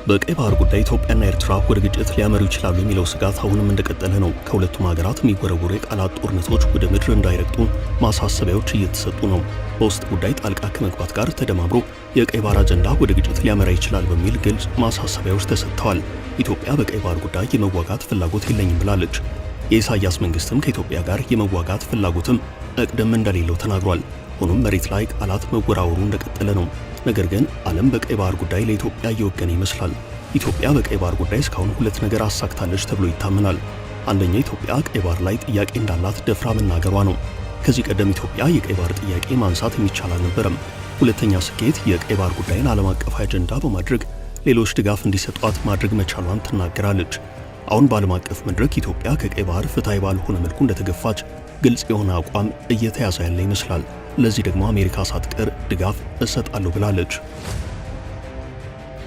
በቀይ ባህር ጉዳይ ኢትዮጵያና ኤርትራ ወደ ግጭት ሊያመሩ ይችላሉ የሚለው ስጋት አሁንም እንደቀጠለ ነው። ከሁለቱም ሀገራት የሚወረወሩ የቃላት ጦርነቶች ወደ ምድር እንዳይረግጡ ማሳሰቢያዎች እየተሰጡ ነው። በውስጥ ጉዳይ ጣልቃ ከመግባት ጋር ተደማምሮ የቀይ ባህር አጀንዳ ወደ ግጭት ሊያመራ ይችላል በሚል ግልጽ ማሳሰቢያዎች ተሰጥተዋል። ኢትዮጵያ በቀይ ባህር ጉዳይ የመዋጋት ፍላጎት የለኝም ብላለች። የኢሳያስ መንግስትም ከኢትዮጵያ ጋር የመዋጋት ፍላጎትም እቅድም እንደሌለው ተናግሯል። ሆኖም መሬት ላይ ቃላት መወራወሩ እንደቀጠለ ነው። ነገር ግን ዓለም በቀይ ባህር ጉዳይ ለኢትዮጵያ እየወገነ ይመስላል። ኢትዮጵያ በቀይ ባህር ጉዳይ እስካሁን ሁለት ነገር አሳክታለች ተብሎ ይታመናል። አንደኛ ኢትዮጵያ ቀይ ባህር ላይ ጥያቄ እንዳላት ደፍራ መናገሯ ነው። ከዚህ ቀደም ኢትዮጵያ የቀይ ባህር ጥያቄ ማንሳት የሚቻል አልነበረም። ሁለተኛ ስኬት የቀይ ባህር ጉዳይን ዓለም አቀፋዊ አጀንዳ በማድረግ ሌሎች ድጋፍ እንዲሰጧት ማድረግ መቻሏን ትናገራለች። አሁን በዓለም አቀፍ መድረክ ኢትዮጵያ ከቀይ ባህር ፍትሃዊ ባልሆነ መልኩ እንደተገፋች ግልጽ የሆነ አቋም እየተያዘ ያለ ይመስላል። ለዚህ ደግሞ አሜሪካ ሳትቀር ድጋፍ እሰጣለሁ ብላለች።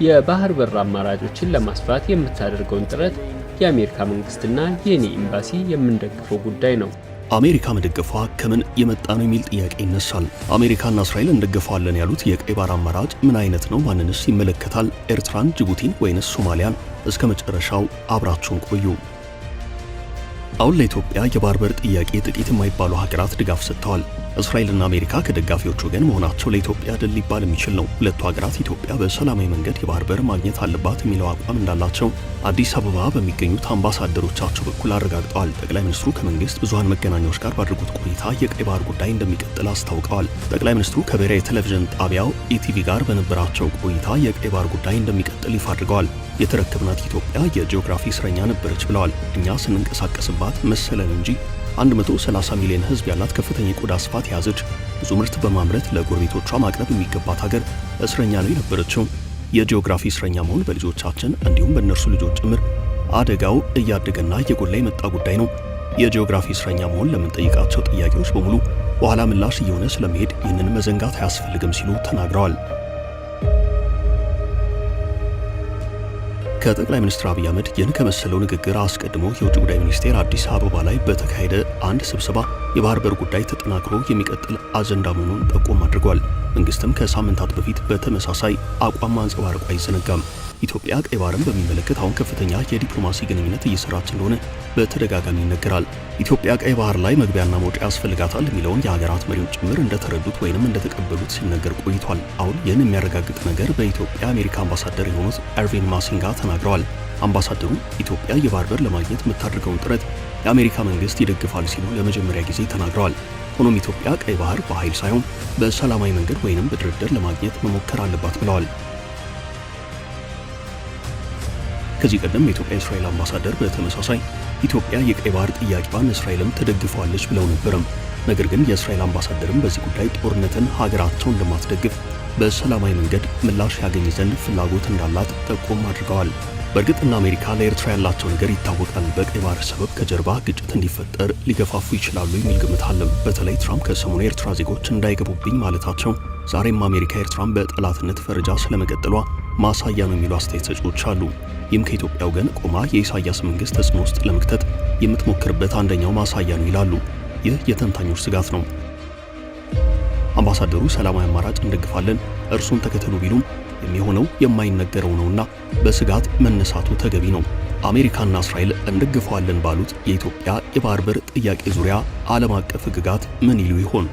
የባህር በር አማራጮችን ለማስፋት የምታደርገውን ጥረት የአሜሪካ መንግስትና የኔ ኤምባሲ የምንደግፈው ጉዳይ ነው። አሜሪካ መደገፏ ከምን የመጣ ነው የሚል ጥያቄ ይነሳል። አሜሪካና እስራኤል እንደግፈዋለን ያሉት የቀይ ባህር አማራጭ ምን አይነት ነው? ማንንስ ይመለከታል? ኤርትራን፣ ጅቡቲን ወይንስ ሶማሊያን? እስከ መጨረሻው አብራችሁን ቆዩ። አሁን ለኢትዮጵያ የባህር በር ጥያቄ ጥቂት የማይባሉ ሀገራት ድጋፍ ሰጥተዋል። እስራኤልና አሜሪካ ከደጋፊዎች ወገን መሆናቸው ለኢትዮጵያ ድል ሊባል የሚችል ነው። ሁለቱ ሀገራት ኢትዮጵያ በሰላማዊ መንገድ የባህር በር ማግኘት አለባት የሚለው አቋም እንዳላቸው አዲስ አበባ በሚገኙት አምባሳደሮቻቸው በኩል አረጋግጠዋል። ጠቅላይ ሚኒስትሩ ከመንግስት ብዙሃን መገናኛዎች ጋር ባደረጉት ቆይታ የቀይ ባህር ጉዳይ እንደሚቀጥል አስታውቀዋል። ጠቅላይ ሚኒስትሩ ከብሔራዊ ቴሌቪዥን ጣቢያው ኢቲቪ ጋር በነበራቸው ቆይታ የቀይ ባህር ጉዳይ እንደሚቀጥል ይፋ አድርገዋል። የተረከብናት ኢትዮጵያ የጂኦግራፊ እስረኛ ነበረች ብለዋል። እኛ ስንንቀሳቀስባት መሰለን እንጂ 130 ሚሊዮን ህዝብ ያላት ከፍተኛ የቆዳ ስፋት የያዘች ብዙ ምርት በማምረት ለጎረቤቶቿ ማቅረብ የሚገባት ሀገር እስረኛ ነው የነበረችው። የጂኦግራፊ እስረኛ መሆን በልጆቻችን እንዲሁም በእነርሱ ልጆች ጭምር አደጋው እያደገና እየጎላ የመጣ ጉዳይ ነው። የጂኦግራፊ እስረኛ መሆን ለምንጠይቃቸው ጥያቄዎች በሙሉ በኋላ ምላሽ እየሆነ ስለመሄድ ይህንን መዘንጋት አያስፈልግም ሲሉ ተናግረዋል። ከጠቅላይ ሚኒስትር አብይ አህመድ ይህን ከመሰለው ንግግር አስቀድሞ የውጭ ጉዳይ ሚኒስቴር አዲስ አበባ ላይ በተካሄደ አንድ ስብሰባ የባህር በር ጉዳይ ተጠናክሮ የሚቀጥል አጀንዳ መሆኑን ጠቆም አድርጓል። መንግስትም ከሳምንታት በፊት በተመሳሳይ አቋም ማንጸባረቁ አይዘነጋም። ኢትዮጵያ ቀይ ባህርን በሚመለከት አሁን ከፍተኛ የዲፕሎማሲ ግንኙነት እየሰራች እንደሆነ በተደጋጋሚ ይነገራል። ኢትዮጵያ ቀይ ባህር ላይ መግቢያና መውጫ ያስፈልጋታል የሚለውን የሀገራት መሪዎች ጭምር እንደተረዱት ወይንም እንደተቀበሉት ሲነገር ቆይቷል። አሁን ይህን የሚያረጋግጥ ነገር በኢትዮጵያ አሜሪካ አምባሳደር የሆኑት ኤርቪን ማሲንጋ ተናግረዋል። አምባሳደሩ ኢትዮጵያ የባህር በር ለማግኘት የምታደርገውን ጥረት የአሜሪካ መንግስት ይደግፋል ሲሉ ለመጀመሪያ ጊዜ ተናግረዋል። ሆኖም ኢትዮጵያ ቀይ ባህር በኃይል ሳይሆን በሰላማዊ መንገድ ወይንም በድርድር ለማግኘት መሞከር አለባት ብለዋል። ከዚህ ቀደም የኢትዮጵያ እስራኤል አምባሳደር በተመሳሳይ ኢትዮጵያ የቀይ ባህር ጥያቄዋን እስራኤልም ተደግፈዋለች ብለው ነበርም። ነገር ግን የእስራኤል አምባሳደርም በዚህ ጉዳይ ጦርነትን ሀገራቸው እንደማትደግፍ በሰላማዊ መንገድ ምላሽ ያገኝ ዘንድ ፍላጎት እንዳላት ጠቆም አድርገዋል። በእርግጥና አሜሪካ ለኤርትራ ያላቸው ነገር ይታወቃል። በቀይ ባህር ሰበብ ከጀርባ ግጭት እንዲፈጠር ሊገፋፉ ይችላሉ የሚል ግምት አለ። በተለይ ትራምፕ ከሰሞኑ የኤርትራ ዜጎች እንዳይገቡብኝ ማለታቸው ዛሬም አሜሪካ ኤርትራን በጠላትነት ፈረጃ ስለመቀጠሏ ማሳያ ነው የሚሉ አስተያየት ሰጪዎች አሉ። ይህም ከኢትዮጵያ ወገን ቆማ የኢሳያስ መንግስት ተጽዕኖ ውስጥ ለመክተት የምትሞክርበት አንደኛው ማሳያ ነው ይላሉ። ይህ የተንታኞች ስጋት ነው። አምባሳደሩ ሰላማዊ አማራጭ እንደግፋለን፣ እርሱን ተከተሉ ቢሉም የሚሆነው የማይነገረው ነውና በስጋት መነሳቱ ተገቢ ነው። አሜሪካና እስራኤል እንደግፈዋለን ባሉት የኢትዮጵያ የባህር በር ጥያቄ ዙሪያ ዓለም አቀፍ ሕግጋት ምን ይሉ ይሆን?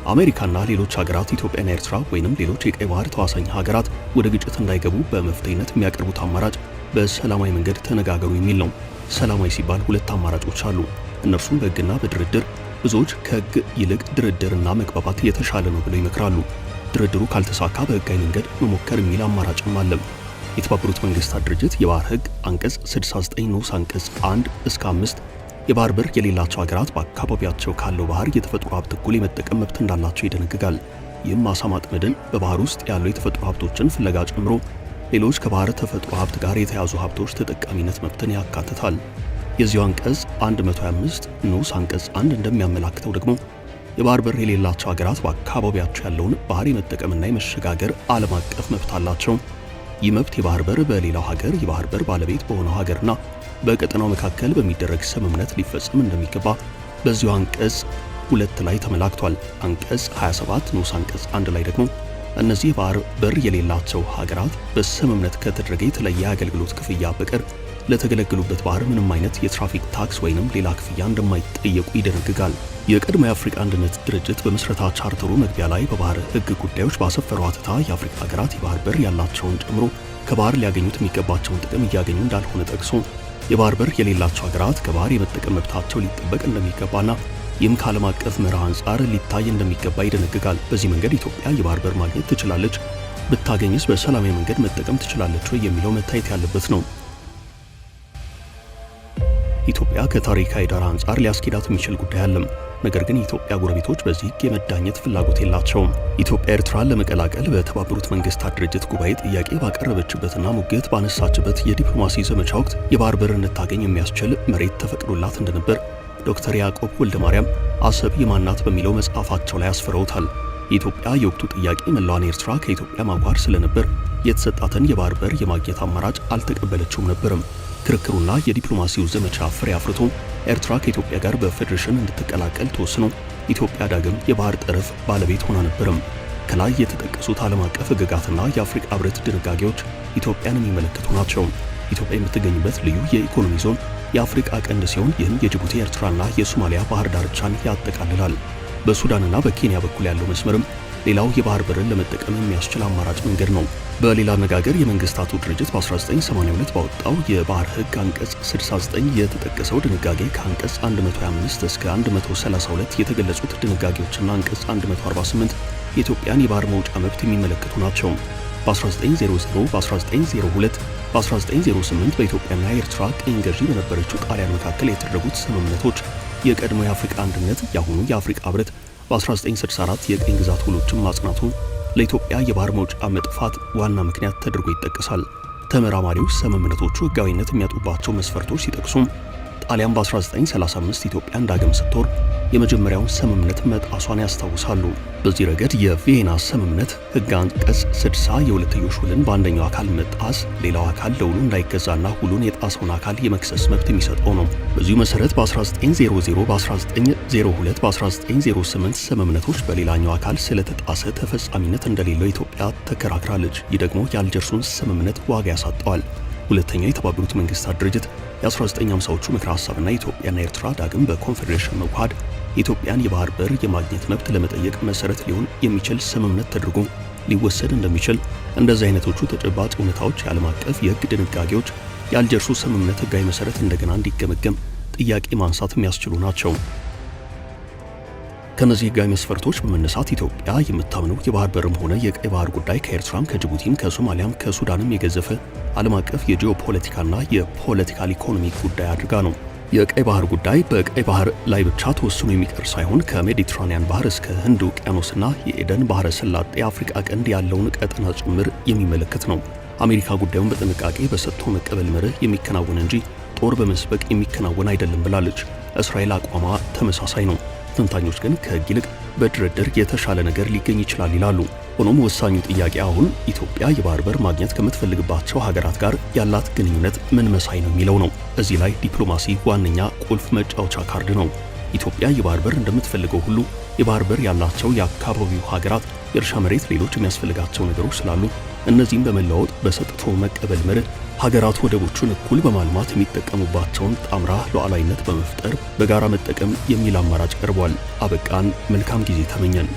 አሜሪካና ሌሎች ሀገራት ኢትዮጵያና ኤርትራ ወይንም ሌሎች የቀይ ባህር ተዋሳኝ ሀገራት ወደ ግጭት እንዳይገቡ በመፍትሄነት የሚያቀርቡት አማራጭ በሰላማዊ መንገድ ተነጋገሩ የሚል ነው። ሰላማዊ ሲባል ሁለት አማራጮች አሉ። እነርሱም በሕግና በድርድር። ብዙዎች ከሕግ ይልቅ ድርድርና መግባባት የተሻለ ነው ብለው ይመክራሉ። ድርድሩ ካልተሳካ በሕጋዊ መንገድ መሞከር የሚል አማራጭም አለ። የተባበሩት መንግስታት ድርጅት የባህር ሕግ አንቀጽ 69 ንዑስ አንቀጽ 1 እስከ 5 የባህር በር የሌላቸው ሀገራት በአካባቢያቸው ካለው ባህር የተፈጥሮ ሀብት እኩል የመጠቀም መብት እንዳላቸው ይደነግጋል። ይህም አሳ ማጥመድን፣ በባህር ውስጥ ያሉ የተፈጥሮ ሀብቶችን ፍለጋ ጨምሮ ሌሎች ከባህር ተፈጥሮ ሀብት ጋር የተያዙ ሀብቶች ተጠቃሚነት መብትን ያካትታል። የዚሁ አንቀጽ 125 ንዑስ አንቀጽ 1 እንደሚያመላክተው ደግሞ የባህር በር የሌላቸው ሀገራት በአካባቢያቸው ያለውን ባህር የመጠቀምና የመሸጋገር ዓለም አቀፍ መብት አላቸው። ይህ መብት የባህር በር በሌላው ሀገር የባህር በር ባለቤት በሆነው ሀገርና በቀጠናው መካከል በሚደረግ ስምምነት ሊፈጸም እንደሚገባ በዚሁ አንቀጽ 2 ላይ ተመላክቷል። አንቀጽ 27 ንዑስ አንቀጽ 1 ላይ ደግሞ እነዚህ የባህር በር የሌላቸው ሀገራት በስምምነት ከተደረገ የተለየ አገልግሎት ክፍያ በቀር ለተገለገሉበት ባህር ምንም አይነት የትራፊክ ታክስ ወይንም ሌላ ክፍያ እንደማይጠየቁ ይደነግጋል። የቀድሞ የአፍሪካ አንድነት ድርጅት በምስረታ ቻርተሩ መግቢያ ላይ በባህር ሕግ ጉዳዮች ባሰፈረው አተታ የአፍሪካ ሀገራት የባህር በር ያላቸውን ጨምሮ ከባህር ሊያገኙት የሚገባቸውን ጥቅም እያገኙ እንዳልሆነ ጠቅሶ የባህር በር የሌላቸው ሀገራት ከባህር የመጠቀም መብታቸው ሊጠበቅ እንደሚገባና ይህም ከዓለም አቀፍ መርህ አንጻር ሊታይ እንደሚገባ ይደነግጋል። በዚህ መንገድ ኢትዮጵያ የባህር በር ማግኘት ትችላለች፣ ብታገኝስ በሰላማዊ መንገድ መጠቀም ትችላለች ወይ የሚለው መታየት ያለበት ነው። ኢትዮጵያ ከታሪካዊ ዳራ አንጻር ሊያስኬዳት የሚችል ጉዳይ አለም። ነገር ግን የኢትዮጵያ ጎረቤቶች በዚህ ሕግ የመዳኘት ፍላጎት የላቸውም። ኢትዮጵያ ኤርትራን ለመቀላቀል በተባበሩት መንግስታት ድርጅት ጉባኤ ጥያቄ ባቀረበችበትና ሙግት ባነሳችበት የዲፕሎማሲ ዘመቻ ወቅት የባህር በር እንድታገኝ የሚያስችል መሬት ተፈቅዶላት እንደነበር ዶክተር ያዕቆብ ወልደ ማርያም አሰብ የማናት በሚለው መጽሐፋቸው ላይ አስፍረውታል። የኢትዮጵያ የወቅቱ ጥያቄ መላዋን ኤርትራ ከኢትዮጵያ ማዋሃድ ስለነበር የተሰጣትን የባህር በር የማግኘት አማራጭ አልተቀበለችውም ነበርም። ክርክሩና የዲፕሎማሲው ዘመቻ ፍሬ አፍርቶ ኤርትራ ከኢትዮጵያ ጋር በፌዴሬሽን እንድትቀላቀል ተወስኖ ኢትዮጵያ ዳግም የባህር ጠረፍ ባለቤት ሆና ነበርም። ከላይ የተጠቀሱት ዓለም አቀፍ ሕግጋትና የአፍሪካ ሕብረት ድንጋጌዎች ኢትዮጵያን የሚመለከቱ ናቸው። ኢትዮጵያ የምትገኝበት ልዩ የኢኮኖሚ ዞን የአፍሪካ ቀንድ ሲሆን ይህም የጅቡቲ፣ ኤርትራና የሶማሊያ ባህር ዳርቻን ያጠቃልላል። በሱዳንና በኬንያ በኩል ያለው መስመርም ሌላው የባህር በርን ለመጠቀም የሚያስችል አማራጭ መንገድ ነው። በሌላ አነጋገር የመንግስታቱ ድርጅት በ1982 ባወጣው የባህር ሕግ አንቀጽ 69 የተጠቀሰው ድንጋጌ ከአንቀጽ 125 እስከ 132 የተገለጹት ድንጋጌዎችና አንቀጽ 148 የኢትዮጵያን የባህር መውጫ መብት የሚመለከቱ ናቸው። በ1900፣ በ1902፣ በ1908 በኢትዮጵያና ኤርትራ ቅኝ ገዢ በነበረችው ጣሊያን መካከል የተደረጉት ስምምነቶች የቀድሞ የአፍሪካ አንድነት የአሁኑ የአፍሪካ ሕብረት በ1964 የቅኝ ግዛት ውሎችን ማጽናቱ ለኢትዮጵያ የባህር መውጫ መጥፋት ዋና ምክንያት ተደርጎ ይጠቀሳል። ተመራማሪዎች ስምምነቶቹ ሕጋዊነት የሚያጡባቸው መስፈርቶች ሲጠቅሱም ጣሊያን በ1935 ኢትዮጵያን ዳግም ስትወር የመጀመሪያውን ስምምነት መጣሷን ያስታውሳሉ። በዚህ ረገድ የቪየና ስምምነት ሕግ አንቀጽ 60 የሁለትዮሽ ውልን በአንደኛው አካል መጣስ ሌላው አካል ለውሉ እንዳይገዛና ሁሉን የጣሰውን አካል የመክሰስ መብት የሚሰጠው ነው። በዚሁ መሰረት በ1900፣ በ1902፣ በ1908 ስምምነቶች በሌላኛው አካል ስለተጣሰ ተፈጻሚነት እንደሌለው ኢትዮጵያ ተከራክራለች። ይህ ደግሞ የአልጀርሱን ስምምነት ዋጋ ያሳጠዋል። ሁለተኛው የተባበሩት መንግስታት ድርጅት የ1950ዎቹ ምክረ ሐሳብና ኢትዮጵያና ኤርትራ ዳግም በኮንፌዴሬሽን መዋሃድ የኢትዮጵያን የባህር በር የማግኘት መብት ለመጠየቅ መሰረት ሊሆን የሚችል ስምምነት ተደርጎ ሊወሰድ እንደሚችል እንደዚህ አይነቶቹ ተጨባጭ እውነታዎች የዓለም አቀፍ የሕግ ድንጋጌዎች የአልጀርሱ ስምምነት ሕጋዊ መሰረት እንደገና እንዲገመገም ጥያቄ ማንሳት የሚያስችሉ ናቸው። ከነዚህ ሕጋዊ መስፈርቶች በመነሳት ኢትዮጵያ የምታምነው የባህር በርም ሆነ የቀይ ባህር ጉዳይ ከኤርትራም፣ ከጅቡቲም፣ ከሶማሊያም፣ ከሱዳንም የገዘፈ ዓለም አቀፍ የጂኦፖለቲካና የፖለቲካል ኢኮኖሚ ጉዳይ አድርጋ ነው። የቀይ ባህር ጉዳይ በቀይ ባህር ላይ ብቻ ተወስኖ የሚቀር ሳይሆን ከሜዲትራኒያን ባህር እስከ ህንድ ውቅያኖስና የኤደን ባህረ ሰላጤ የአፍሪካ ቀንድ ያለውን ቀጠና ጭምር የሚመለከት ነው። አሜሪካ ጉዳዩን በጥንቃቄ በሰጥቶ መቀበል መርህ የሚከናወን እንጂ ጦር በመስበቅ የሚከናወን አይደለም ብላለች። እስራኤል አቋሟ ተመሳሳይ ነው። ተንታኞች ግን ከሕግ ይልቅ በድርድር የተሻለ ነገር ሊገኝ ይችላል ይላሉ። ሆኖም ወሳኙ ጥያቄ አሁን ኢትዮጵያ የባህር በር ማግኘት ከምትፈልግባቸው ሀገራት ጋር ያላት ግንኙነት ምን መሳይ ነው የሚለው ነው። እዚህ ላይ ዲፕሎማሲ ዋነኛ ቁልፍ መጫወቻ ካርድ ነው። ኢትዮጵያ የባህር በር እንደምትፈልገው ሁሉ የባህር በር ያላቸው የአካባቢው ሀገራት የእርሻ መሬት፣ ሌሎች የሚያስፈልጋቸው ነገሮች ስላሉ እነዚህም በመለዋወጥ በሰጥቶ መቀበል መርህ ሀገራት ወደቦቹን እኩል በማልማት የሚጠቀሙባቸውን ጣምራ ሉዓላዊነት በመፍጠር በጋራ መጠቀም የሚል አማራጭ ቀርቧል። አበቃን። መልካም ጊዜ ተመኘን።